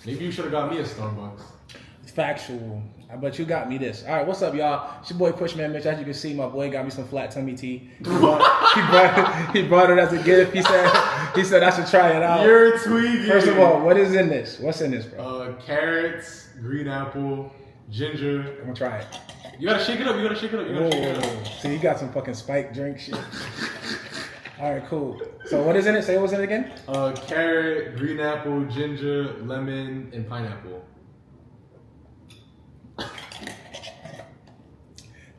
Maybe you should have got me a Starbucks. Factual. But you got me this. All right, what's up, y'all? It's your boy Pushman Mitch. As you can see, my boy got me some flat tummy tea. He brought it as a gift. He said I should try it out. You're tweaking. First of all, what is in this? What's in this, bro? Carrots, green apple, ginger. I'm gonna try it. You gotta shake it up. Whoa. See, you got some fucking spike drink shit. All right, cool. So what is in it? Say what's in it again? Carrot, green apple, ginger, lemon, and pineapple.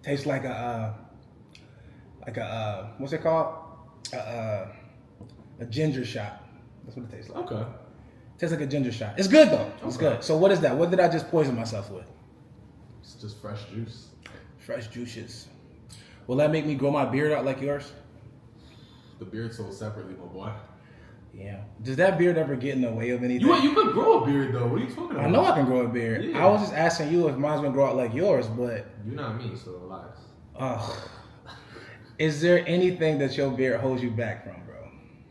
Tastes like a what's it called? A ginger shot. That's what it tastes like. Okay. Tastes like a ginger shot. It's good though. It's good. So what is that? What did I just poison myself with? It's just fresh juice. Fresh juices. Will that make me grow my beard out like yours? The beard sold separately, my boy. Yeah. Does that beard ever get in the way of anything? You could grow a beard though. What are you talking about? I know I can grow a beard. Yeah. I was just asking you if mine's gonna grow out like yours, but You're not me, so relax. Is there anything that your beard holds you back from, bro?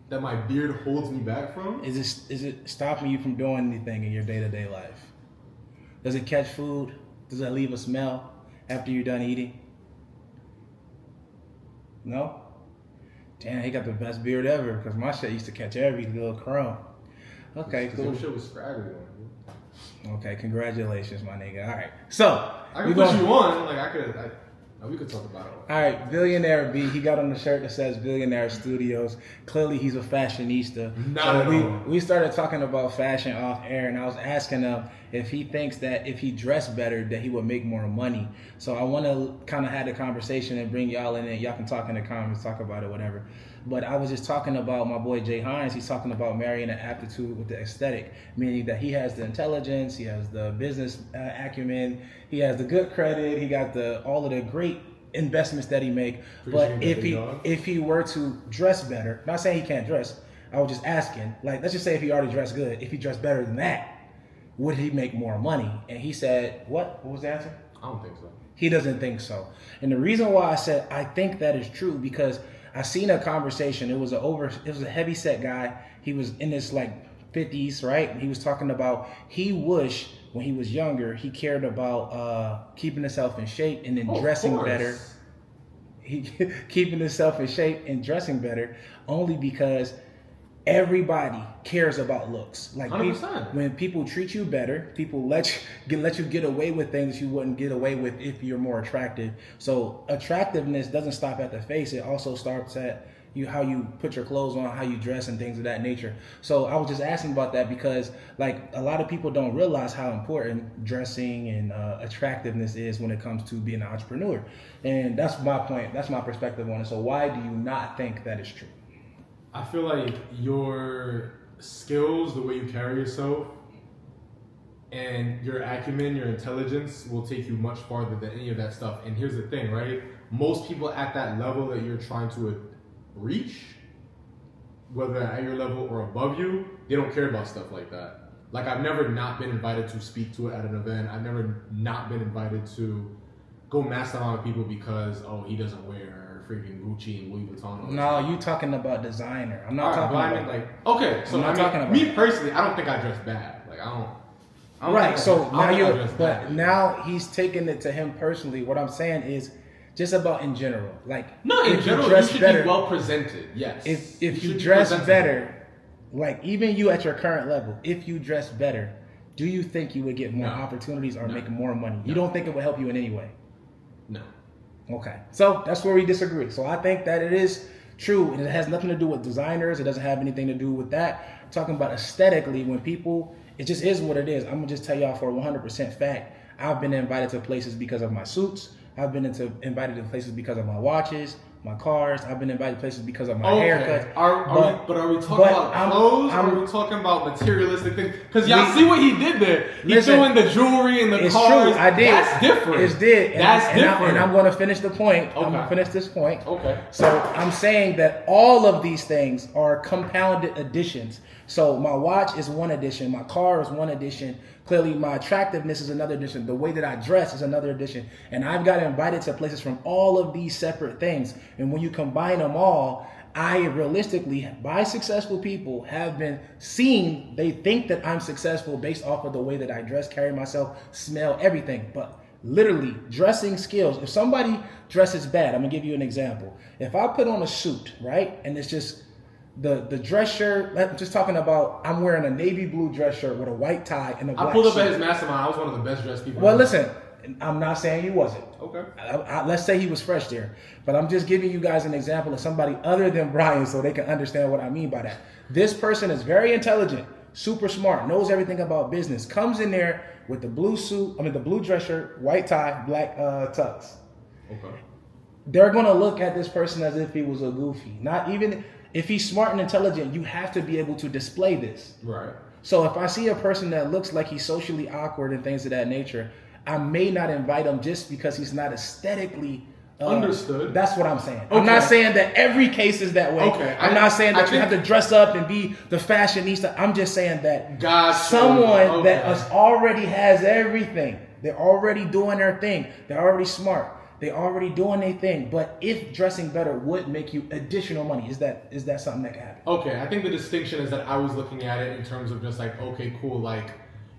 That my beard holds me back from? Is it stopping you from doing anything in your day-to-day life? Does it catch food? Does it leave a smell after you're done eating? No? Damn, he got the best beard ever, because my shit used to catch every little crumb. Okay, cool. Your shit was scraggly one. Okay, congratulations, my nigga. All right, so I can put you on. Like we could talk about it. All right, Billionaire B. He got on the shirt that says Billionaire Studios. Clearly, he's a fashionista. We started talking about fashion off air, and I was asking him if he thinks that if he dressed better, that he would make more money. So I want to kind of have the conversation and bring y'all in, and y'all can talk in the comments, talk about it, whatever. But I was just talking about my boy Jay Hines. He's talking about marrying an aptitude with the aesthetic, meaning that he has the intelligence, he has the business acumen, he has the good credit, he got all of the great investments that he make. But if he were to dress better, not saying he can't dress, I was just asking, like, let's just say if he already dressed good, if he dressed better than that, would he make more money? And he said, what? What was the answer? I don't think so. He doesn't think so. And the reason why I said I think that is true, because I seen a conversation. It was a heavy set guy. He was in his like 50s, right? And he was talking about he wished when he was younger he cared about keeping himself in shape and then dressing better. Keeping himself in shape and dressing better, only because everybody cares about looks. Like when people treat you better, people let you get away with things you wouldn't get away with if you're more attractive. So attractiveness doesn't stop at the face. It also starts at how you put your clothes on, how you dress, and things of that nature. So I was just asking about that because like a lot of people don't realize how important dressing and attractiveness is when it comes to being an entrepreneur. And that's my point. That's my perspective on it. So why do you not think that is true? I feel like your skills, the way you carry yourself, and your acumen, your intelligence will take you much farther than any of that stuff. And here's the thing, right? Most people at that level that you're trying to reach, whether at your level or above you, they don't care about stuff like that. Like, I've never not been invited to speak to it at an event. I've never not been invited to go mastermind with people because, he doesn't wear freaking Gucci and Louis Vuitton. No, you talking about designer. I'm not talking about like. Okay, so me personally, I don't think I dress bad. Like I don't. Right. So now he's taking it to him personally. What I'm saying is just about in general. Like in general, you should be well presented. Yes. If you dress better, like even you at your current level, if you dress better, do you think you would get more opportunities or make more money? You don't think it would help you in any way? No. Okay, so that's where we disagree. So I think that it is true, and it has nothing to do with designers. It doesn't have anything to do with that. I'm talking about aesthetically, when people, it just is what it is. I'm gonna just tell y'all for 100% fact, I've been invited to places because of my suits. I've been invited to places because of my watches, my cars. I've been invited to places because of my haircut. Are we talking about clothes? Or are we talking about materialistic things? Because y'all see what he did there. He's doing the jewelry and the it's cars. True. I did. That's different. It's did. That's different. And I'm going to finish the point. Okay. I'm going to finish this point. Okay. So I'm saying that all of these things are compounded additions. So my watch is one addition. My car is one addition. Clearly, my attractiveness is another addition. The way that I dress is another addition. And I've got invited to places from all of these separate things. And when you combine them all, I realistically, by successful people, have been seen, they think that I'm successful based off of the way that I dress, carry myself, smell, everything. But literally, dressing skills. If somebody dresses bad, I'm gonna give you an example. If I put on a suit, right, and it's just the dress shirt, I'm just talking about, I'm wearing a navy blue dress shirt with a white tie and a black I pulled up suit. at his mastermind. I was one of the best dressed people. Well, listen, I'm not saying he wasn't. Okay. Let's say he was fresh there. But I'm just giving you guys an example of somebody other than Brian so they can understand what I mean by that. This person is very intelligent, super smart, knows everything about business, comes in there with the blue suit, the blue dress shirt, white tie, black tux. Okay. They're going to look at this person as if he was a goofy. Not even if he's smart and intelligent, you have to be able to display this. Right. So if I see a person that looks like he's socially awkward and things of that nature, I may not invite him just because he's not aesthetically understood. That's what I'm saying. Okay. I'm not saying that every case is that way. Okay. I'm not saying that you have to dress up and be the fashionista. I'm just saying that someone that already has everything. They're already doing their thing. They're already smart. They're already doing their thing. But if dressing better would make you additional money, is that something that can happen? Okay. I think the distinction is that I was looking at it in terms of just like, okay, cool, like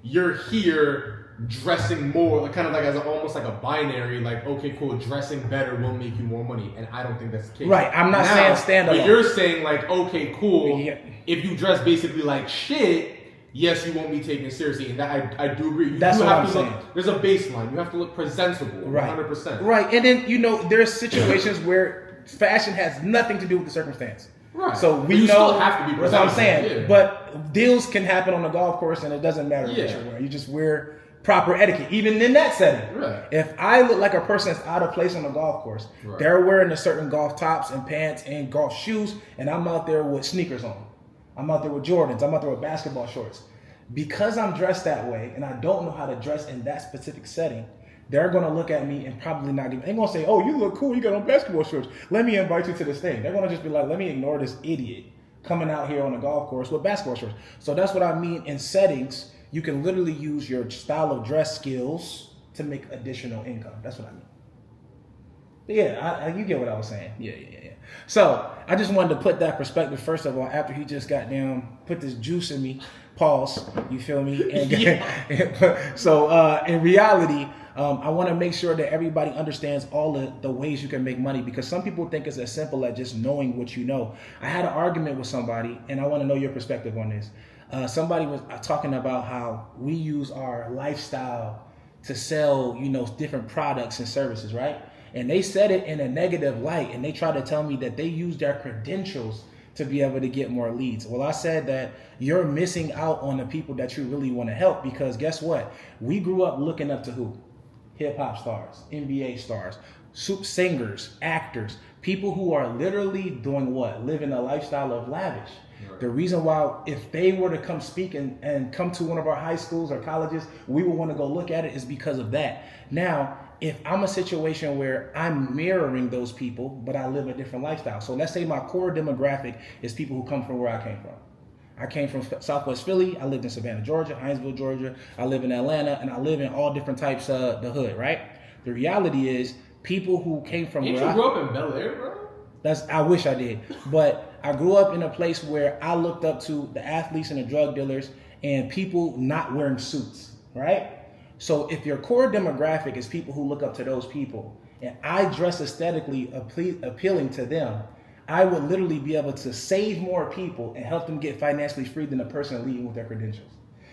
you're here dressing more, like kind of like as almost like a binary, like, okay, cool, dressing better will make you more money, and I don't think that's the case. Right, I'm not saying stand alone. But you're saying like, okay, cool, if you dress basically like shit, yes, you won't be taken seriously, and that I do agree. That's what I'm saying. There's a baseline. You have to look presentable, right. 100%. Right, and then there's situations where fashion has nothing to do with the circumstance. Right. So we still have to be presentable. That's what I'm saying. Yeah. But deals can happen on the golf course, and it doesn't matter what you wear. You just wear proper etiquette, even in that setting. Right. If I look like a person that's out of place on the golf course, they're wearing a certain golf tops and pants and golf shoes, and I'm out there with sneakers on. I'm out there with Jordans. I'm out there with basketball shorts. Because I'm dressed that way, and I don't know how to dress in that specific setting, they're going to look at me and probably not give. They're going to say, "Oh, you look cool. You got on basketball shorts. Let me invite you to this thing." They're going to just be like, "Let me ignore this idiot coming out here on the golf course with basketball shorts." So that's what I mean in settings. You can literally use your style of dress skills to make additional income. That's what I mean. But yeah, you get what I was saying. Yeah. So I just wanted to put that perspective first of all. After he just got down, put this juice in me. Pause. You feel me? And so in reality, I want to make sure that everybody understands all the ways you can make money, because some people think it's as simple as just knowing what you know. I had an argument with somebody, and I want to know your perspective on this. Somebody was talking about how we use our lifestyle to sell, different products and services, right? And they said it in a negative light, and they tried to tell me that they use their credentials to be able to get more leads. Well, I said that you're missing out on the people that you really want to help, because guess what? We grew up looking up to who? Hip hop stars, NBA stars, singers, actors, people who are literally doing what? Living a lifestyle of lavish. Right. The reason why, if they were to come speak and come to one of our high schools or colleges, we would want to go look at it, is because of that. Now, if I'm a situation where I'm mirroring those people, but I live a different lifestyle. So let's say my core demographic is people who come from where I came from. I came from Southwest Philly. I lived in Savannah, Georgia, Hinesville, Georgia. I live in Atlanta, and I live in all different types of the hood, right? The reality is, people who came from Didn't you grow up in Bel Air, bro? I wish I did. But I grew up in a place where I looked up to the athletes and the drug dealers and people not wearing suits, right? So if your core demographic is people who look up to those people, and I dress aesthetically appealing to them, I would literally be able to save more people and help them get financially free than the person leading with their credentials.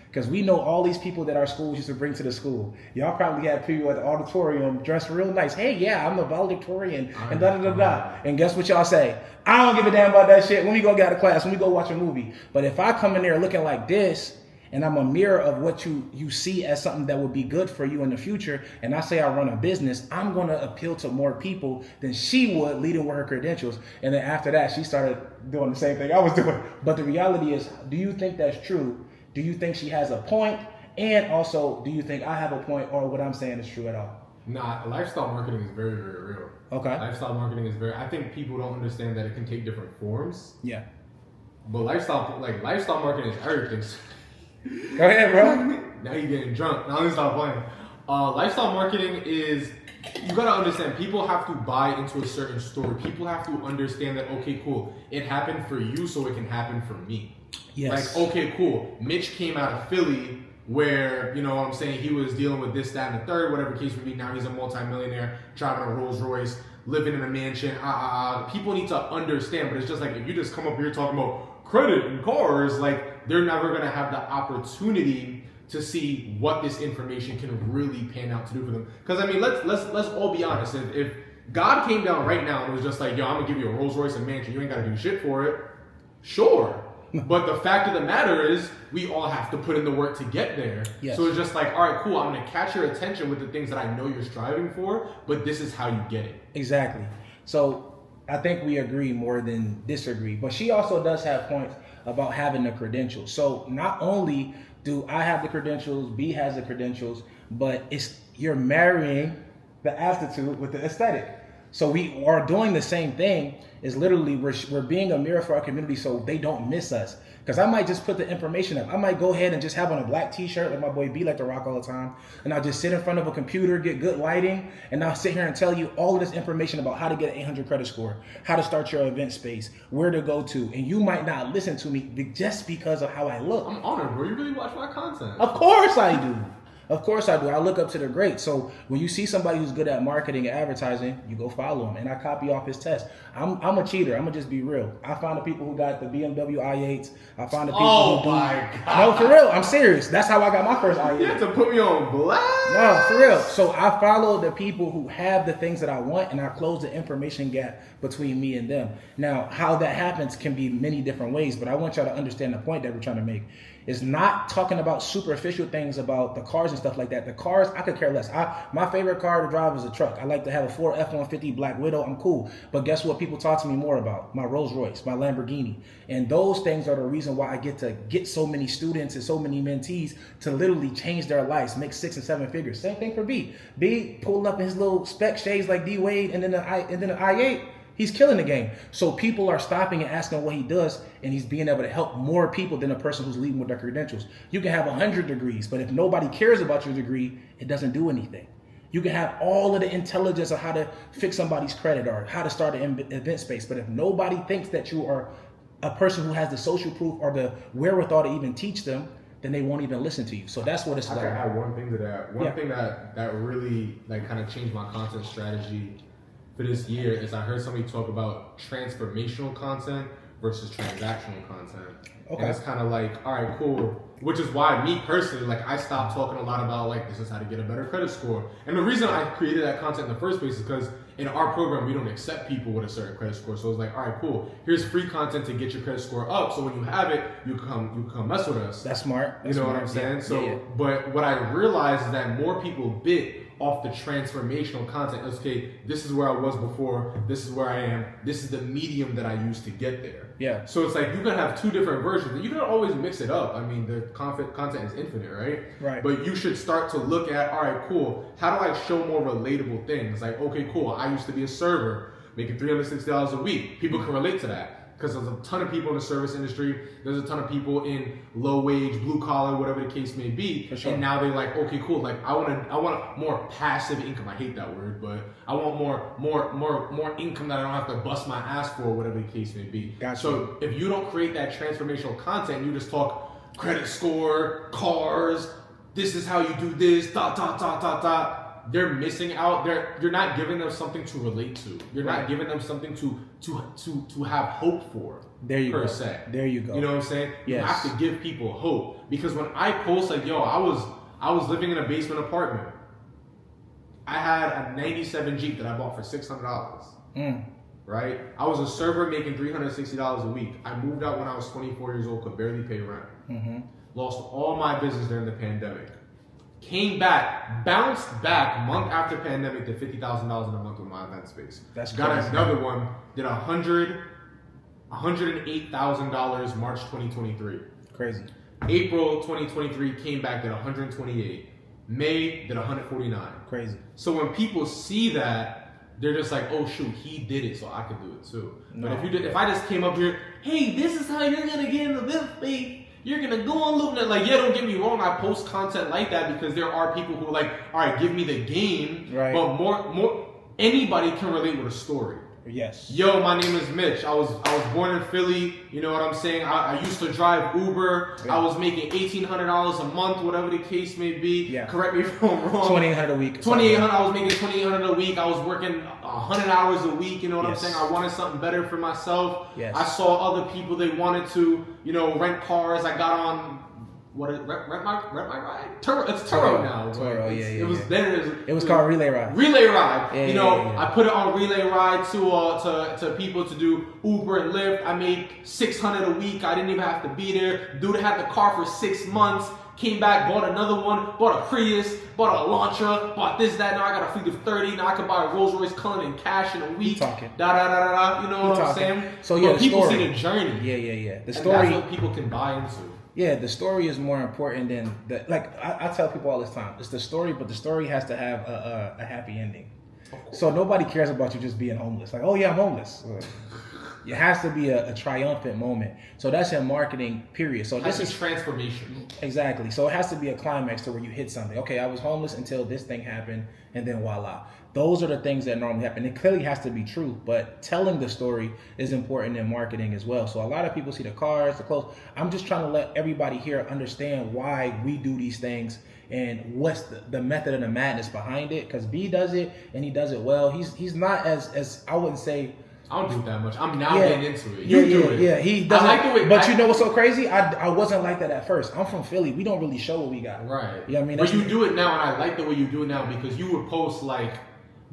Because we know all these people that our schools used to bring to the school. Y'all probably had people at the auditorium dressed real nice. Hey, yeah, I'm the valedictorian and da-da-da-da. And guess what y'all say? I don't give a damn about that shit. When we go get out of class, when we go watch a movie. But if I come in there looking like this, and I'm a mirror of what you see as something that would be good for you in the future, and I say I run a business, I'm going to appeal to more people than she would leading with her credentials. And then after that, she started doing the same thing I was doing. But the reality is, do you think that's true? Do you think she has a point? And also, do you think I have a point, or what I'm saying is true at all? Nah, lifestyle marketing is very, very real. Okay. Lifestyle marketing is I think people don't understand that it can take different forms. Yeah. But lifestyle marketing is everything. Go ahead, bro. Now you're getting drunk. Now let me stop playing. Lifestyle marketing is you gotta understand, people have to buy into a certain story. People have to understand that, okay, cool, it happened for you, so it can happen for me. Yes. Like, okay, cool, Mitch came out of Philly where, you know what I'm saying, he was dealing with this, that, and the third, whatever case would be. Now he's a multi-millionaire, driving a Rolls Royce, living in a mansion. People need to understand, but it's just like, if you just come up here talking about credit and cars, like, they're never gonna have the opportunity to see what this information can really pan out to do for them. Because I mean, let's all be honest. If God came down right now and was just like, yo, I'm gonna give you a Rolls Royce and mansion, you ain't gotta do shit for it. Sure. But the fact of the matter is, we all have to put in the work to get there. Yes. So it's just like, all right, cool, I'm gonna catch your attention with the things that I know you're striving for, but this is how you get it. Exactly. So I think we agree more than disagree. But she also does have points about having the credentials. So not only do I have the credentials, B has the credentials, but you're marrying the aptitude with the aesthetic. So we are doing the same thing. Is literally we're being a mirror for our community so they don't miss us. Because I might just put the information up. I might go ahead and just have on a black t-shirt like my boy B like to rock all the time. And I'll just sit in front of a computer, get good lighting, and I'll sit here and tell you all of this information about how to get an 800 credit score, how to start your event space, where to go to. And you might not listen to me just because of how I look. I'm honored, bro. You really watch my content. Of course I do. Of course I do. I look up to the greats. So when you see somebody who's good at marketing and advertising, you go follow him. And I copy off his test. I'm a cheater. I'm going to just be real. I found the people who got the BMW i8s. I found the people who do... my God. No, for real. I'm serious. That's how I got my first i8. You have to put me on blast. No, for real. So I follow the people who have the things that I want, and I close the information gap between me and them. Now, how that happens can be many different ways, but I want y'all to understand the point that we're trying to make. It's not talking about superficial things about the cars and stuff like that. The cars, I could care less. My favorite car to drive is a truck. I like to have a Ford F-150 Black Widow. I'm cool. But guess what people talk to me more about? My Rolls Royce, my Lamborghini. And those things are the reason why I get to get so many students and so many mentees to literally change their lives, make 6 and 7 figures. Same thing for B. B pulling up in his little spec shades like D Wade and then the i8. He's killing the game. So people are stopping and asking what he does, and he's being able to help more people than a person who's leading with their credentials. You can have 100 degrees, but if nobody cares about your degree, it doesn't do anything. You can have all of the intelligence of how to fix somebody's credit or how to start an event space, but if nobody thinks that you are a person who has the social proof or the wherewithal to even teach them, then they won't even listen to you. So that's what it's like. I can add one thing to that. One thing that really kind of changed my content strategy for this year is I heard somebody talk about transformational content versus transactional content. Okay. And it's kind of like, all right, cool. Which is why me personally, I stopped talking a lot about this is how to get a better credit score. And the reason I created that content in the first place is because in our program, we don't accept people with a certain credit score. So it's like, all right, cool. Here's free content to get your credit score up. So when you have it, you come mess with us. That's smart. You know what I'm saying? But what I realized is that more people bit off the transformational content. Okay, this is where I was before, this is where I am, this is the medium that I use to get there. Yeah. So it's like you can have two different versions, and you can always mix it up. I mean, the content is infinite, right? Right. But you should start to look at, all right, cool, how do I show more relatable things? Like, okay, cool, I used to be a server, making $360 a week. People can relate to that. Because there's a ton of people in the service industry. There's a ton of people in low wage, blue collar, whatever the case may be. For sure. And now they're like, okay, cool. I want more passive income. I hate that word, but I want more income that I don't have to bust my ass for, whatever the case may be. Gotcha. So if you don't create that transformational content, you just talk credit score, cars. This is how you do this. They're missing out. You're not giving them something to relate to. You're not giving them something to have hope for. There you go. Se. There you go. You know what I'm saying? Yes. You have to give people hope, because when I post yo, I was living in a basement apartment. I had a '97 Jeep that I bought for $600. Right? I was a server making $360 a week. I moved out when I was 24 years old, could barely pay rent. Mm-hmm. Lost all my business during the pandemic. Came back, bounced back month after pandemic to $50,000 in a month with my event space. That's got crazy. Another one, did $108,000 March 2023. Crazy. April 2023 came back at 128. May did 149. Crazy. So when people see that, they're just like, oh shoot, he did it, so I can do it too. No. But if I just came up here, hey, this is how you're gonna get into this space. you're gonna go on LoopNet. Like, yeah, don't get me wrong, I post content like that because there are people who are like, all right, give me the game, right. But more anybody can relate with a story. Yes. Yo, my name is Mitch. I was born in Philly. You know what I'm saying? I used to drive Uber. Yeah. I was making $1,800 a month, whatever the case may be. Yeah. Correct me if I'm wrong. $2,800 a week. $2,800. I was making $2,800 a week. I was working 100 hours a week. You know what yes. I'm saying? I wanted something better for myself. Yes. I saw other people. They wanted to, rent cars. I got on. What is rent my ride? Turo. It's Turo now. Turo, It was called Relay Ride. Relay Ride. Yeah. I put it on Relay Ride to people to do Uber and Lyft. I made $600 a week. I didn't even have to be there. Dude had the car for 6 months. Came back, bought another one, bought a Prius, bought a Elantra, bought this, that. Now I got a fleet of 30. Now I can buy a Rolls Royce Cullinan in cash in a week. Talking. You know what I'm saying? So yeah, but people story. see the journey. Yeah. The story. story. That's what people can buy into. Yeah, the story is more important than I tell people all this time. It's the story, but the story has to have a happy ending. So nobody cares about you just being homeless. Like, oh yeah, I'm homeless. It has to be a triumphant moment. So that's in marketing, period. So this is transformation. Exactly. So it has to be a climax to where you hit something. Okay, I was homeless until this thing happened, and then voila. Those are the things that normally happen. It clearly has to be true, but telling the story is important in marketing as well. So a lot of people see the cars, the clothes. I'm just trying to let everybody here understand why we do these things and what's the method and the madness behind it. Because B does it, and he does it well. He's not as I wouldn't say. I don't do that much. I'm now getting into it. You do it. Yeah, he doesn't. I like the way, but you know what's so crazy? I wasn't like that at first. I'm from Philly. We don't really show what we got. Right. You know what I mean? But you do it now, and I like the way you do it now because you would post like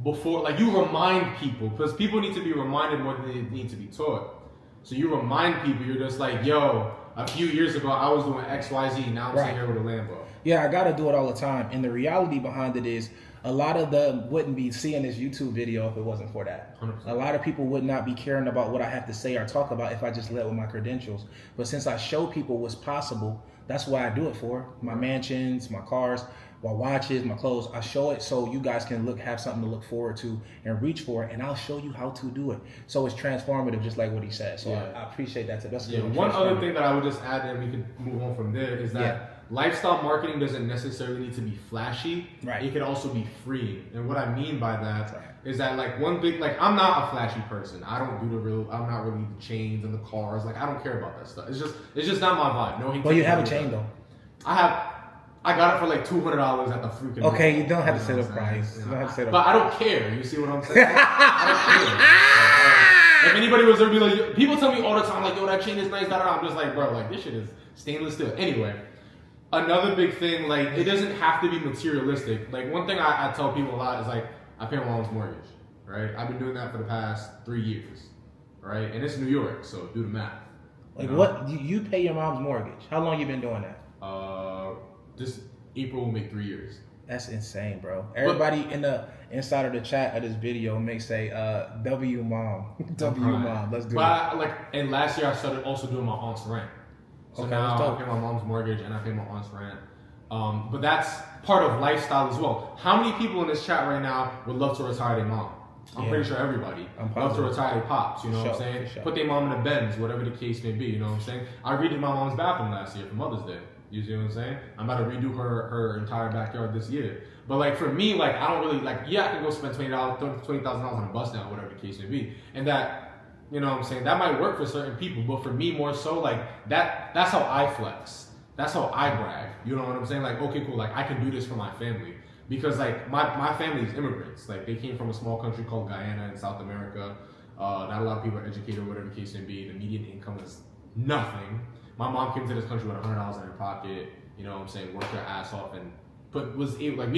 before, like you remind people because people need to be reminded more than they need to be taught. So you remind people. You're just like, yo, a few years ago I was doing X, Y, Z. Now I'm sitting here with a Lambo. Yeah, I got to do it all the time. And the reality behind it is, a lot of them wouldn't be seeing this YouTube video if it wasn't for that. 100%. A lot of people would not be caring about what I have to say or talk about if I just led with my credentials. But since I show people what's possible, that's why I do it for. My mansions, my cars, my watches, my clothes. I show it so you guys can have something to look forward to and reach for, and I'll show you how to do it. So it's transformative, just like what he said. So I appreciate that. That's one other thing that I would just add, and we could move on from there, is that lifestyle marketing doesn't necessarily need to be flashy. Right. It can also be free. And what I mean by that is that like one big, like I'm not a flashy person. I don't do I'm not really the chains and the cars. Like I don't care about that stuff. It's just not my vibe. No. Well, you have a chain though. I got it for like $200 at the freaking. Okay, you don't have to say the price. You don't have to say the But I don't care. You see what I'm saying? I don't care. If anybody was there, be like, people tell me all the time, like, yo, that chain is nice. I'm just like, bro, like this shit is stainless steel. Anyway. Another big thing, like, it doesn't have to be materialistic. Like, one thing I tell people a lot is, like, I pay my mom's mortgage, right? I've been doing that for the past 3 years, right? And it's New York, so do the math. Like, what? You pay your mom's mortgage. How long you been doing that? This April will make 3 years. That's insane, bro. Everybody inside of the chat of this video may say, W mom. W mom. Let's do it. And last year I started also doing my aunt's rent. So now I pay my mom's mortgage and I pay my aunt's rent. But that's part of lifestyle as well. How many people in this chat right now would love to retire their mom? I'm pretty sure everybody. Love to retire their pops, you know what I'm saying? Put their mom in a Benz, whatever the case may be, you know what I'm saying? I redid my mom's bathroom last year for Mother's Day. You see what I'm saying? I'm about to redo her entire backyard this year. But like for me, like I don't really like, I can go spend $20,000 on a bus now, whatever the case may be. And that, you know what I'm saying? That might work for certain people, but for me more so, like that's how I flex. That's how I brag. You know what I'm saying? Like, okay, cool, like I can do this for my family. Because like my family is immigrants. Like they came from a small country called Guyana in South America. Not a lot of people are educated, whatever the case may be. The median income is nothing. My mom came to this country with $100 in her pocket, you know what I'm saying, worked her ass off and we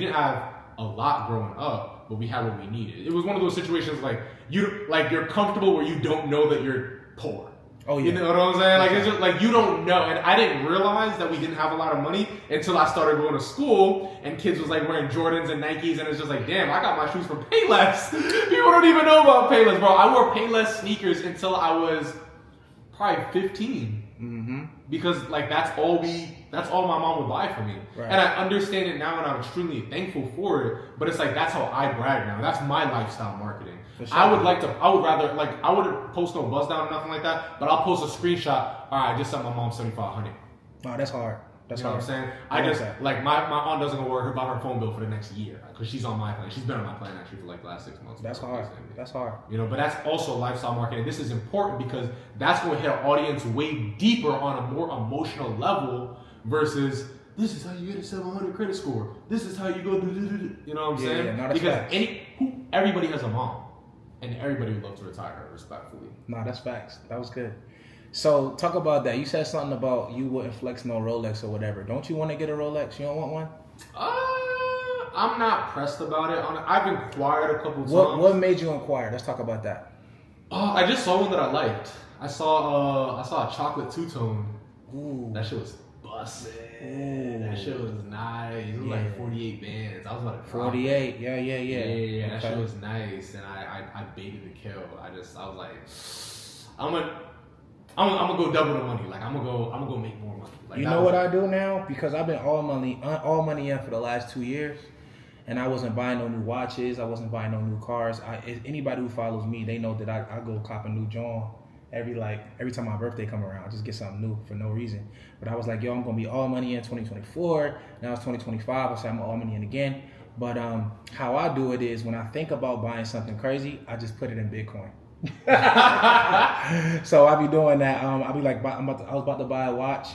didn't have a lot growing up, but we had what we needed. It was one of those situations like you're comfortable where you don't know that you're poor. Oh yeah. You know what I'm saying? Like it's just like you don't know. And I didn't realize that we didn't have a lot of money until I started going to school and kids was like wearing Jordans and Nikes and it's just like, damn, I got my shoes from Payless. People don't even know about Payless, bro. I wore Payless sneakers until I was probably 15. Mm-hmm. Because like that's all my mom would buy for me. Right. And I understand it now and I'm extremely thankful for it. But it's like that's how I brag now. That's my lifestyle marketing. Sure. I wouldn't post no buzz down or nothing like that, but I'll post a screenshot. All right, I just sent my mom $7,500. Oh, that's hard. That's you know hard. what I'm saying? I just like my aunt doesn't gonna worry about her phone bill for the next year because she's on my plan. She's been on my plan actually for like the last 6 months. That's hard. That's hard. You know, but that's also lifestyle marketing. This is important because that's going to hit our audience way deeper on a more emotional level versus this is how you get a 700 credit score. This is how you go. You know what I'm saying? Yeah, because everybody has a mom, and everybody would love to retire her respectfully. No, that's facts. That was good. So talk about that. You said something about you wouldn't flex no Rolex or whatever. Don't you want to get a Rolex? You don't want one? I'm not pressed about it. I've inquired a couple times. What made you inquire? Let's talk about that. I just saw one that I liked. I saw a chocolate two-tone. Ooh. That shit was bussin'. That shit was nice. It was like 48 bands. I was like 48. Yeah. Yeah. That shit was nice, and I baited the kill. I was like, I'm gonna go double the money. Like I'm gonna go make more money. Like, you know what I do now? Because I've been all money in for the last 2 years, and I wasn't buying no new watches. I wasn't buying no new cars. Anybody who follows me, they know that I go cop a new John every time my birthday come around. I just get something new for no reason. But I was like, yo, I'm gonna be all money in 2024. Now it's 2025. I said I'm all money in again. But how I do it is when I think about buying something crazy, I just put it in Bitcoin. So I be doing that. I'll be like, I was about to buy a watch,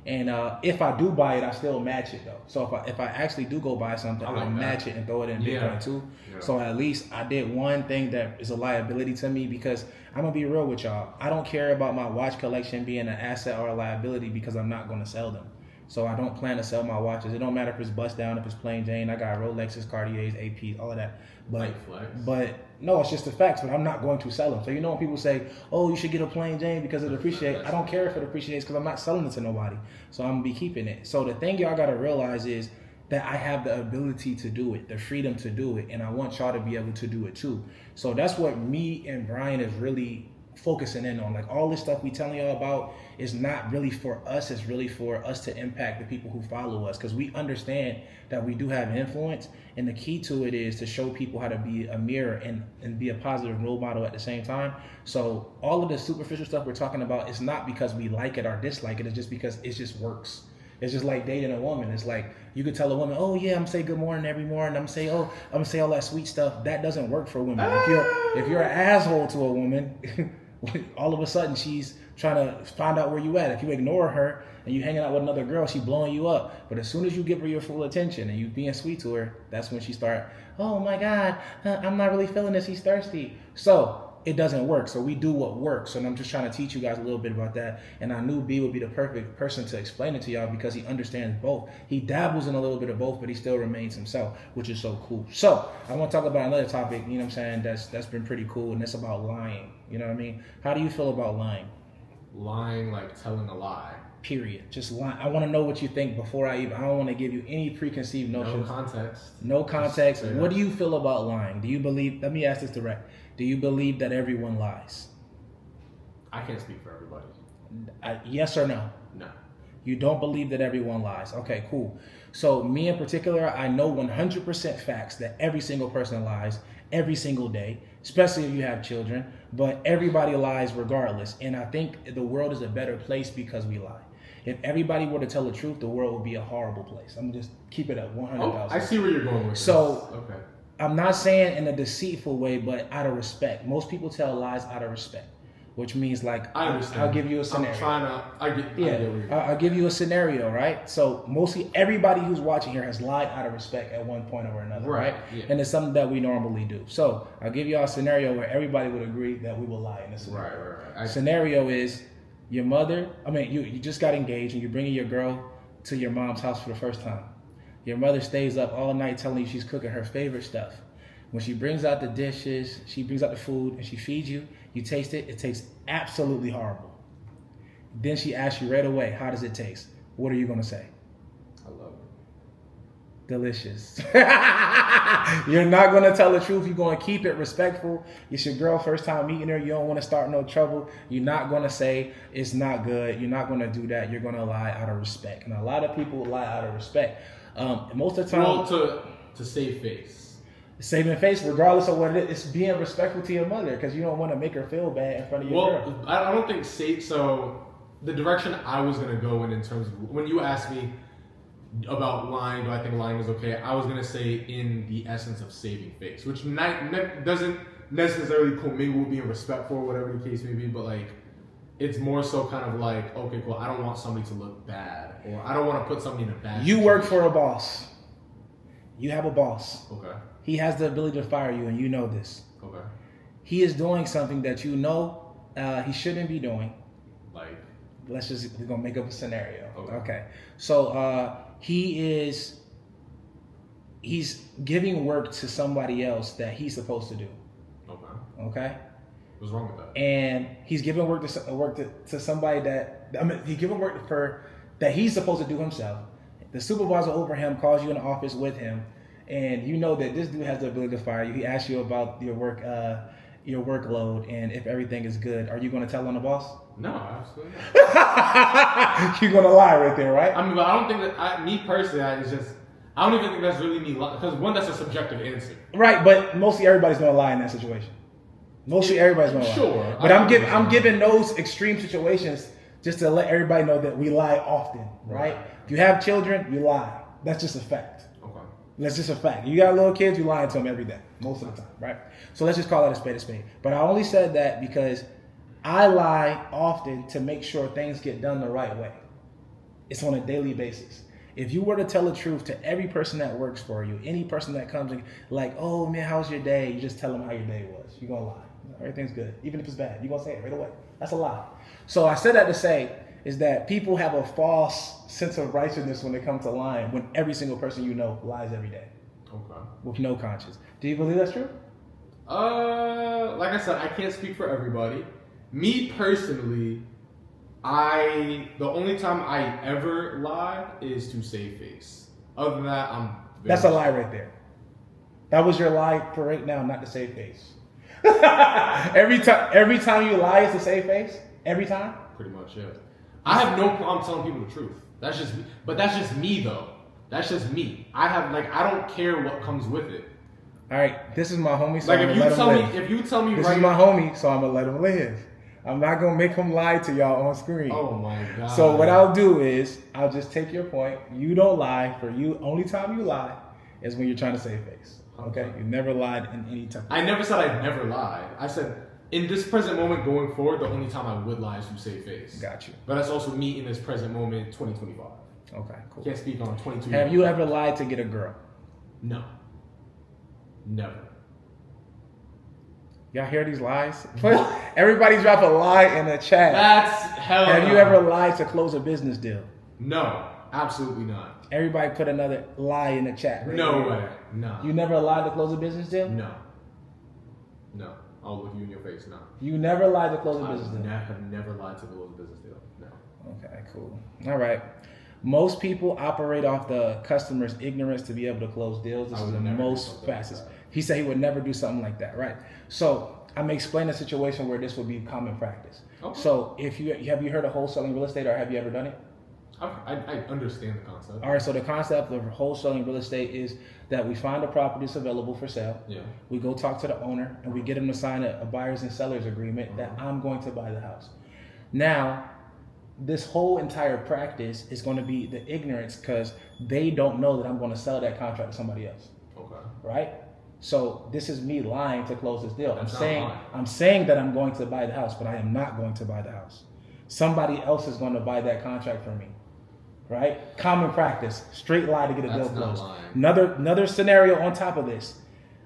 and if I do buy it, I still match it though. So if I actually do go buy something, I'll match it and throw it in Bitcoin too. Yeah. So at least I did one thing that is a liability to me, because I'm gonna be real with y'all. I don't care about my watch collection being an asset or a liability because I'm not gonna sell them. So I don't plan to sell my watches. It don't matter if it's bust down, if it's plain Jane. I got Rolexes, Cartiers, APs, all of that. But no, it's just the facts. But I'm not going to sell them. So you know when people say, "Oh, you should get a plain Jane because it appreciates," I don't care if it appreciates because I'm not selling it to nobody. So I'm gonna be keeping it. So the thing y'all gotta realize is that I have the ability to do it, the freedom to do it, and I want y'all to be able to do it too. So that's what me and Brian is really focusing in on. Like all this stuff we telling y'all about is not really for us, it's really for us to impact the people who follow us, because we understand that we do have influence, and the key to it is to show people how to be a mirror and be a positive role model at the same time. So all of the superficial stuff we're talking about is not because we like it or dislike it, it's just because it just works. It's just like dating a woman. It's like you could tell a woman, "Oh yeah, I'm gonna say good morning every morning. I'm gonna say all that sweet stuff." That doesn't work for women. If you're an asshole to a woman, all of a sudden she's trying to find out where you at. If you ignore her and you hanging out with another girl, she blowing you up. But as soon as you give her your full attention and you being sweet to her, that's when she start, "Oh my God, I'm not really feeling this. He's thirsty." So it doesn't work. So we do what works. And I'm just trying to teach you guys a little bit about that. And I knew B would be the perfect person to explain it to y'all because he understands both. He dabbles in a little bit of both, but he still remains himself, which is so cool. So I want to talk about another topic, you know what I'm saying, that's been pretty cool, and it's about lying. You know what I mean? How do you feel about lying? Lying, like telling a lie. Period. Just lie. I want to know what you think before I don't want to give you any preconceived notions. No context. What do you feel about lying? Do you believe, let me ask this direct. Do you believe that everyone lies? I can't speak for everybody. Yes or no? No. You don't believe that everyone lies. Okay, cool. So me in particular, I know 100% facts that every single person lies every single day, especially if you have children, but everybody lies regardless. And I think the world is a better place because we lie. If everybody were to tell the truth, the world would be a horrible place. I'm just keep it at 100,000. I see where you're going with so, this. Okay. I'm not saying in a deceitful way, but out of respect. Most people tell lies out of respect, which means like, I understand. I'll give you a scenario. I'll give you a scenario, right? So mostly everybody who's watching here has lied out of respect at one point or another, right? Yeah. And it's something that we normally do. So I'll give you a scenario where everybody would agree that we will lie in this scenario. Right. Scenario is your mother, you just got engaged and you're bringing your girl to your mom's house for the first time. Your mother stays up all night telling you she's cooking her favorite stuff. When she brings out the dishes, she brings out the food, and she feeds you, you taste it, it tastes absolutely horrible. Then she asks you right away, how does it taste? What are you going to say? I love it. Delicious. You're not going to tell the truth. You're going to keep it respectful. It's your girl, first time meeting her. You don't want to start no trouble. You're not going to say it's not good. You're not going to do that. You're going to lie out of respect. And a lot of people lie out of respect. Most of the time, well, to save face. Saving face, regardless of what it is, it's being respectful to your mother because you don't want to make her feel bad in front of your girl. I don't think so. the direction I was gonna go in terms of when you asked me about lying, do I think lying is okay? I was gonna say in the essence of saving face, which doesn't necessarily commingle with being respectful or whatever the case may be, but like it's more so kind of like, okay, cool, I don't want somebody to look bad, or I don't want to put somebody in a bad situation. Work for a boss. You have a boss. Okay. He has the ability to fire you, and you know this. Okay. He is doing something that you know he shouldn't be doing. Like? We're going to make up a scenario. Okay. So he's giving work to somebody else that he's supposed to do. Okay. What's wrong with that? And he's giving work to somebody he's giving work that he's supposed to do himself. The supervisor over him calls you in the office with him, and you know that this dude has the ability to fire you. He asks you about your workload and if everything is good. Are you going to tell on the boss? No, absolutely not. You're going to lie right there, right? I mean, but I don't think that me personally, I don't even think that's really me because one, that's a subjective answer. Right, but mostly everybody's going to lie in that situation. Mostly everybody's going to lie. Sure. But I'm giving those extreme situations just to let everybody know that we lie often, right? If you have children, you lie. That's just a fact. Okay. That's just a fact. You got little kids, you lie to them every day, most of the time, right? So let's just call that a spade a spade. But I only said that because I lie often to make sure things get done the right way. It's on a daily basis. If you were to tell the truth to every person that works for you, any person that comes in, like, oh man, how's your day? You just tell them how your day was. You're going to lie. Everything's good. Even if it's bad, you're going to say it right away. That's a lie. So I said that to say is that people have a false sense of righteousness when it comes to lying when every single person you know lies every day. Okay. With no conscience. Do you believe that's true? Like I said, I can't speak for everybody. Me personally, the only time I ever lie is to save face. Other than that, that's a lie right there. That was your lie for right now, not to save face. every time you lie is to save face? Every time? Pretty much, yeah. I have no problem telling people the truth. That's just me though. That's just me. I don't care what comes with it. All right, this is my homie. So like if you tell me this right, is my homie, so I'm gonna let him live. I'm not gonna make him lie to y'all on screen. Oh my god. So what I'll do is I'll just take your point. You don't lie. For you, only time you lie is when you're trying to save face. Okay? You never lied in any time. I never said I'd never lied. I said in this present moment going forward, the only time I would lie is to save face. Got you. But that's also me in this present moment, 2025. Okay, cool. Can't speak on 22. Have you ever lied to get a girl? No. Never. Y'all hear these lies? Everybody drop a lie in the chat. That's hell. Have you ever lied to close a business deal? No, absolutely not. Everybody put another lie in the chat. Right no here. way. No. You never lied to close a business deal? No. No. I'll look you in your face. No. You never lied to close a business deal? I have never lied to close a business deal. No. Okay, cool. All right. Most people operate off the customer's ignorance to be able to close deals. This is the most fastest. He said he would never do something like that, right? So I'm gonna explain a situation where this would be common practice. Okay. So have you heard of wholesaling real estate, or have you ever done it? I understand the concept. All right, so the concept of wholesaling real estate is that we find a property that's available for sale. Yeah. We go talk to the owner, and we get him to sign a buyer's and seller's agreement that I'm going to buy the house. Now, this whole entire practice is going to be the ignorance because they don't know that I'm going to sell that contract to somebody else. Okay. Right? So this is me lying to close this deal. I'm saying that I'm going to buy the house, but I am not going to buy the house. Somebody else is going to buy that contract for me. Right? Common practice. Straight lie to get a deal closed. Another scenario on top of this.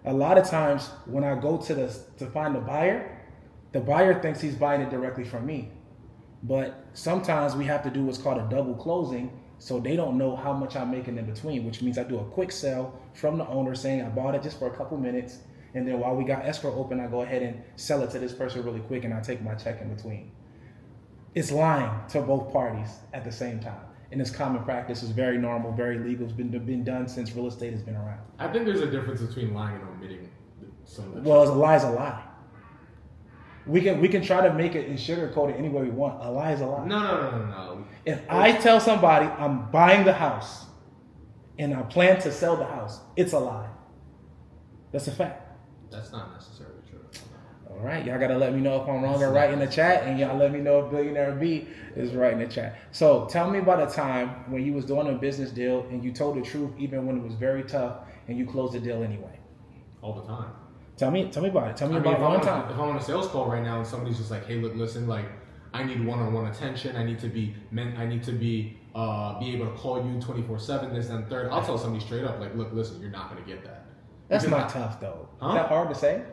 A lot of times when I go to find the buyer thinks he's buying it directly from me. But sometimes we have to do what's called a double closing, so they don't know how much I'm making in between, which means I do a quick sell from the owner saying I bought it just for a couple minutes, and then while we got escrow open, I go ahead and sell it to this person really quick, and I take my check in between. It's lying to both parties at the same time. And it's common practice. It's very normal, very legal. It's been done since real estate has been around. I think there's a difference between lying and omitting some of the Well, a lie is a lie. We can try to make it and sugarcoat it any way we want. A lie is a lie. No. If I tell somebody I'm buying the house and I plan to sell the house, it's a lie. That's a fact. That's not necessarily true. All right, y'all gotta let me know if I'm wrong or right in the chat, and y'all let me know if Billionaire B is right in the chat. So tell me about a time when you was doing a business deal and you told the truth even when it was very tough, and you closed the deal anyway. All the time. Tell me about it. Tell me about one time. If I'm on a sales call right now and somebody's just like, hey, look, listen, like, I need one-on-one attention. I need to be be able to call you 24/7, this and third. I'll tell somebody straight up, like, look, listen, you're not gonna get that. That's not tough though. Huh? Is that hard to say?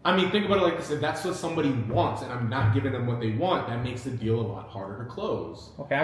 I mean, think about it like this. If that's what somebody wants and I'm not giving them what they want, that makes the deal a lot harder to close. Okay,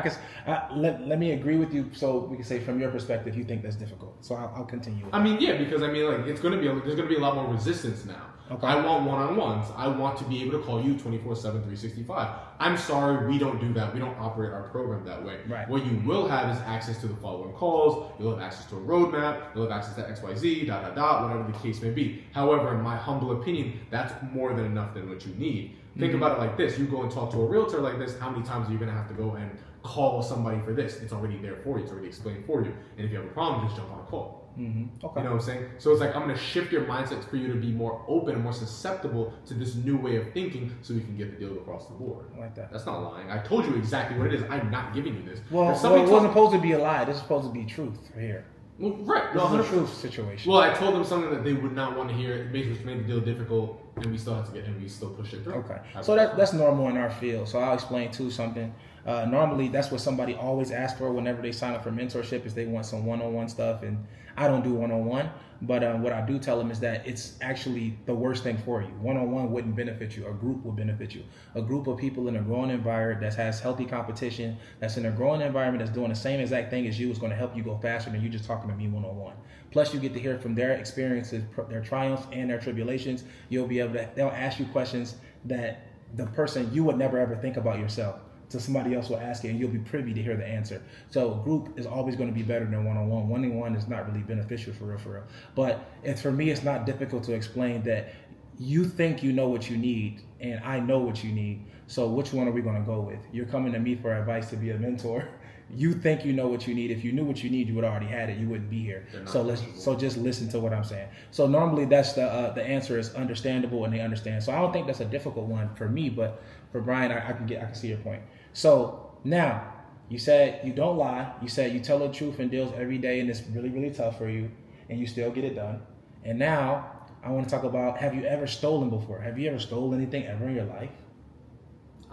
let me agree with you so we can say from your perspective, you think that's difficult. So I'll continue. I mean, yeah, because I mean, like, there's going to be a lot more resistance now. Okay. I want one-on-ones. I want to be able to call you 24/7, 365. I'm sorry, we don't do that. We don't operate our program that way. Right. What you will have is access to the following calls. You'll have access to a roadmap. You'll have access to XYZ, whatever the case may be. However, in my humble opinion, that's more than enough than what you need. Think about it like this. You go and talk to a realtor like this, how many times are you going to have to go and call somebody for this? It's already there for you. It's already explained for you. And if you have a problem, just jump on a call. Mm-hmm. Okay. You know what I'm saying? So it's like, I'm going to shift your mindset for you to be more open and more susceptible to this new way of thinking so we can get the deal across the board. I like that. That's not lying. I told you exactly what it is. I'm not giving you this. Well, it wasn't supposed to be a lie. This is supposed to be truth here. Well, right. This is a truth situation. Well, I told them something that they would not want to hear. It made the deal difficult, and we still have to we still push it through. Okay. So that's normal in our field. So I'll explain too something. Normally, that's what somebody always asks for whenever they sign up for mentorship is they want some one-on-one stuff, and I don't do one-on-one. But what I do tell them is that it's actually the worst thing for you. One-on-one wouldn't benefit you. A group would benefit you. A group of people in a growing environment that has healthy competition, that's in a growing environment, that's doing the same exact thing as you is going to help you go faster than you just talking to me one-on-one. Plus, you get to hear from their experiences, their triumphs and their tribulations. You'll be able to, they'll ask you questions that the person you would never ever think about yourself. So somebody else will ask it and you'll be privy to hear the answer. So group is always going to be better than one-on-one. One-on-one is not really beneficial for real. But for me, it's not difficult to explain that you think you know what you need and I know what you need. So which one are we going to go with? You're coming to me for advice to be a mentor. You think you know what you need. If you knew what you need, you would already had it. You wouldn't be here. So just listen to what I'm saying. So normally that's the answer is understandable and they understand. So I don't think that's a difficult one for me, but for Brian, I can see your point. So now you said you don't lie. You said you tell the truth in deals every day, and it's really, really tough for you, and you still get it done. And now I want to talk about, have you ever stolen before? Have you ever stolen anything ever in your life?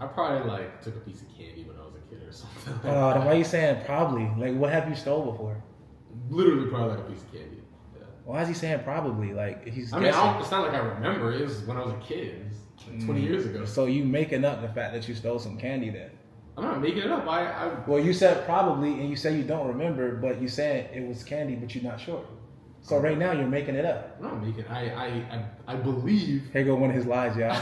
I probably took a piece of candy when I was a kid or something. Then why are you saying probably? Like, what have you stole before? Literally probably a piece of candy. Yeah. Why is he saying probably? Like, he's I mean, it's not like I remember. It was when I was a kid. It was 20 years ago. So you making up the fact that you stole some candy then? I'm not making it up. Well, you said probably, and you say you don't remember, but you said it was candy, but you're not sure. So right now you're making it up. I'm not making. I believe. Here go one of his lies, y'all.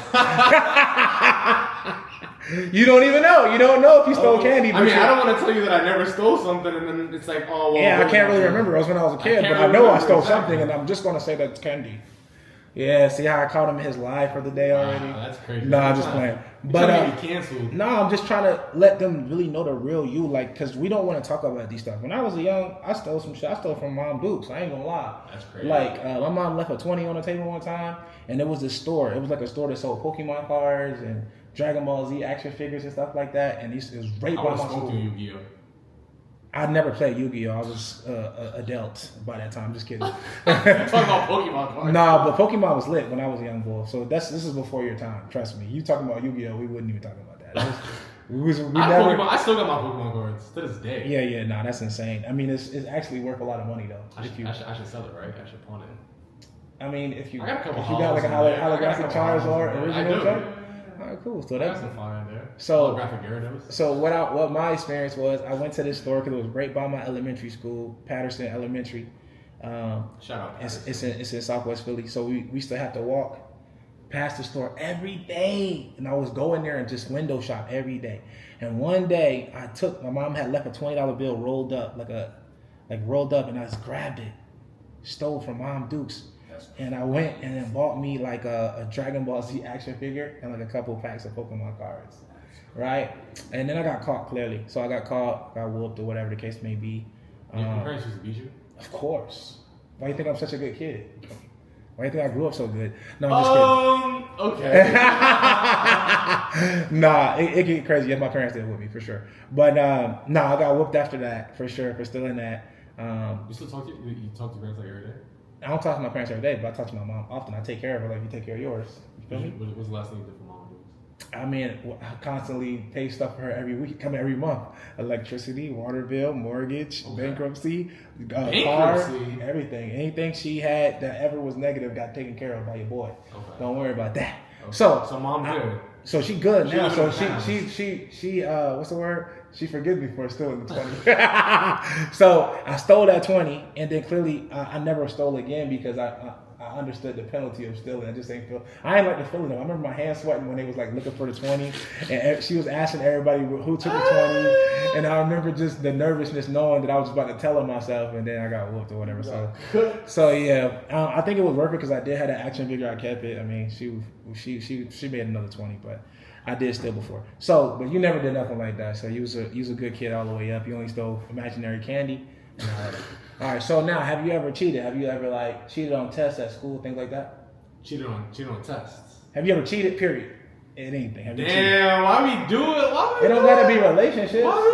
You don't even know. You don't know if you stole candy. I mean, I don't want to tell you that I never stole something, and then it's like, oh well. Yeah, I can't really remember. It was when I was a kid, but I know I stole something, and I'm just gonna say that's candy. Yeah, see how I caught him in his lie for the day already? Wow, that's crazy. No, I'm just playing. But canceled. No, I'm just trying to let them really know the real you, like, because we don't want to talk about these stuff. When I was young, I stole some shit. I stole from Mom Dukes. I ain't gonna lie. That's crazy. Like, my mom left a 20 on the table one time, and it was this store. It was like a store that sold Pokemon cards and Dragon Ball Z action figures and stuff like that. And it was right by my school. Yu-Gi-Oh. I never played Yu-Gi-Oh. I was adult by that time. Just kidding. Talk about Pokemon cards. Nah, but Pokemon was lit when I was a young boy. So this is before your time. Trust me. You talking about Yu-Gi-Oh? We wouldn't even talk about that. I still got my Pokemon cards to this day. Yeah. Nah, that's insane. I mean, it's actually worth a lot of money though. I should sell it, right? I should pawn it. I mean, if you got like a holographic Charizard original check. All right, cool. So that's fine there. So holographic Gyarados. So what my experience was, I went to this store because it was right by my elementary school, Patterson Elementary. Shout out. It's in Southwest Philly. So we used to have to walk past the store every day, and I was going there and just window shop every day. And one day my mom had left a $20 bill rolled up, and I just grabbed it, stole from Mom Dukes. And I went and then bought me like a Dragon Ball Z action figure and like a couple packs of Pokemon cards, right? And then I got caught clearly. So I got caught, got whooped or whatever the case may be. Your parents used to beat you? Of course. Why do you think I'm such a good kid? Why do you think I grew up so good? No, I'm just kidding. Okay. Nah, it get crazy. Yeah, my parents did with me for sure. But I got whooped after that for sure for stealing that. You still talk to you talk to your parents like every day? I don't talk to my parents every day, but I talk to my mom often. I take care of her like you take care of yours. You feel me? What's the last thing you did for mom? I mean, I constantly pay stuff for her every week, every month. Electricity, water bill, mortgage, bankruptcy, car, everything. Anything she had that ever was negative got taken care of by your boy. Okay. Don't worry about that. Okay. So mom's good. So she good now. So she what's the word? She forgives me for stealing the 20. So I stole that 20, and then clearly I never stole again because I understood the penalty of stealing. I just ain't feel. I ain't like the feeling of it. I remember my hands sweating when they was like looking for the 20, and she was asking everybody who took the 20, and I remember just the nervousness knowing that I was about to tell her myself, and then I got whooped or whatever. So yeah, I think it was worth it because I did have that action figure. I kept it. I mean, she made another 20, but I did steal before. So, but you never did nothing like that. So you was a good kid all the way up. You only stole imaginary candy. All right. So now, have you ever cheated? Have you ever like cheated on tests at school, things like that? Cheated on tests. Have you ever cheated? Period. In anything? Have you cheated? Damn, why we do it? It don't gotta be relationships. Why we do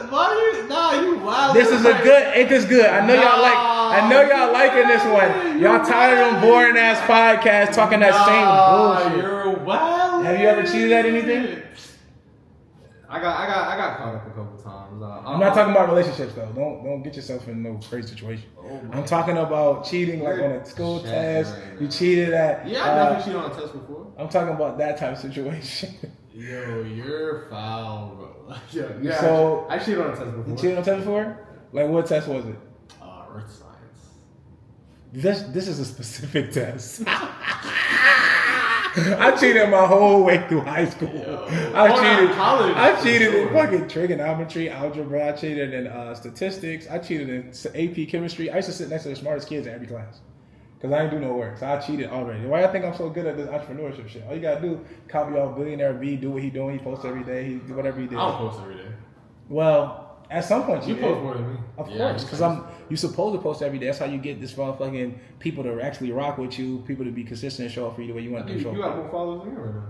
it? Why you? Nah, you wild. This is a good. Ain't this good? I know y'all like. I know y'all liking this one. Y'all tired of them boring ass podcasts talking that same bullshit. You're wild. Have you ever cheated at anything? I got caught up a couple times. I'm not talking about relationships though. Don't get yourself in no crazy situation. I'm talking about cheating like on a school test. Right, you cheated at. Yeah, I definitely cheated on a test before. I'm talking about that type of situation. Yo, you're foul, bro. Yeah. So I cheated on a test before. You cheated on a test before? Like what test was it? Earth science. This is a specific test. I cheated my whole way through high school. I cheated in fucking trigonometry, algebra. I cheated in statistics. I cheated in AP chemistry. I used to sit next to the smartest kids in every class because I didn't do no work. So I cheated already. Why I think I'm so good at this entrepreneurship shit? All you gotta do, copy off Billionaire B, do what he doing. He posts every day. He do whatever he did. I don't post every day. Well, at some point you post more than me. Of course, because you supposed to post every day. That's how you get this motherfucking people to actually rock with you, people to be consistent and show up for you the way you want to show up. You got more followers than me right now.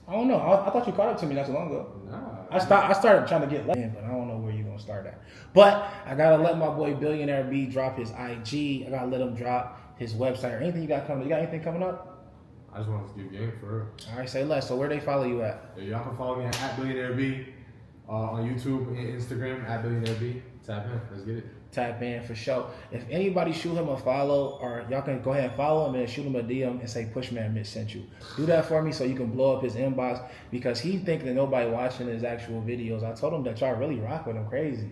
I don't know. I thought you caught up to me not so long ago. Nah. I started trying to get in, but I don't know where you're gonna start at. But I gotta let my boy Billionaire B drop his IG. I gotta let him drop his website or anything you got coming. You got anything coming up? I just want to do game for real. All right, say less. So where they follow you at? Yeah, y'all can follow me at Billionaire B on YouTube and Instagram at Billionaire B. Tap in. Let's get it. Tap in for sure. If anybody shoot him a follow, or y'all can go ahead and follow him and shoot him a DM and say Pushman Mitch sent you. Do that for me so you can blow up his inbox because he thinks that nobody watching his actual videos. I told him that y'all really rock with him crazy.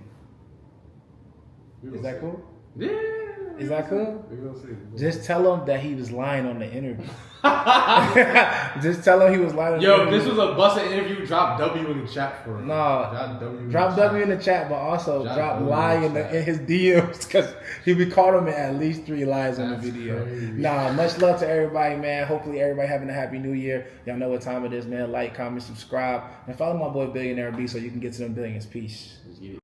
Is that cool? Yeah. Is that cool? We're gonna see. Just tell him that he was lying on the interview. Just tell him he was lying on the interview. Yo, this was a busted interview. Drop W in the chat for him. No. Drop W in the chat, but also drop lie in his DMs because he be calling him at least 3 lies in the video. Crazy. Much love to everybody, man. Hopefully everybody having a happy new year. Y'all know what time it is, man. Like, comment, subscribe, and follow my boy Billionaire B so you can get to them billions. Peace.